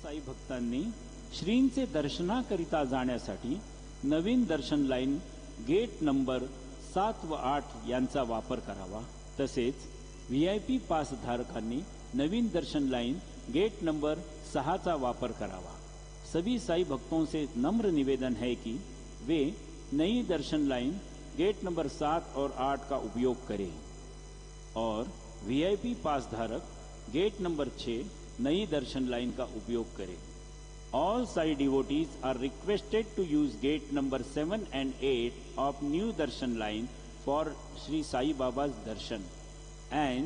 साई भक्तांनी श्रींचे दर्शनाकरिता जाण्यासाठी नवीन दर्शन line gate number 7 व 8 यांचा वापर करावा। तसेच VIP पास धारकांनी नवीन दर्शन लाइन गेट नंबर 6 का वापर करावा। सभी साई भक्तों से नम्र निवेदन है कि वे नई दर्शन लाइन गेट नंबर 7 और 8 का उपयोग करें और VIP पास धारक गेट नंबर 6 नई दर्शन लाइन का उपयोग करें। All Sai devotees are requested to use gate number 7 and 8 of new darshan line for Sri Sai Baba's darshan, and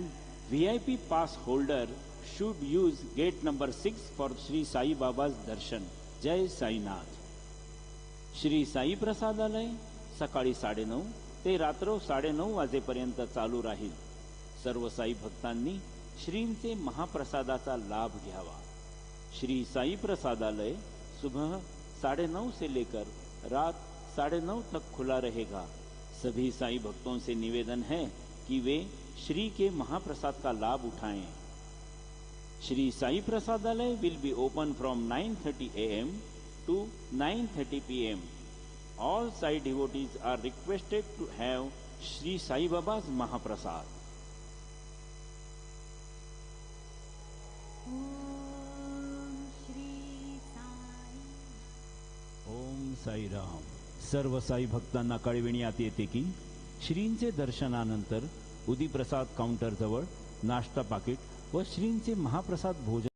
VIP pass holder should use gate number 6 for Sri Sai Baba's darshan. जय साईनाथ। श्री साई प्रसादालय सकाळी 9:30 ते रात्र 9:30 वाजेपर्यंत चालू राहील। सर्व साई भक्तांनी श्रींचे महाप्रसादाचा लाभ घ्यावा। श्री साई प्रसादालय सुबह 9:30 से लेकर रात 9:30 तक खुला रहेगा। सभी साई भक्तों से निवेदन है कि वे श्री के महाप्रसाद का लाभ उठाएं। Shri Sai Prasadalaya will be open from 9:30 AM to 9:30 PM. All Sai devotees are requested to have Sri Sai Baba's Mahaprasad. ओम साई राम। सर्व साई भक्तांना कळविण्यात येते की श्रींचे दर्शनानंतर उदी प्रसाद काउंटर जवळ नाश्ता पाकिट व श्रींचे महाप्रसाद भोजन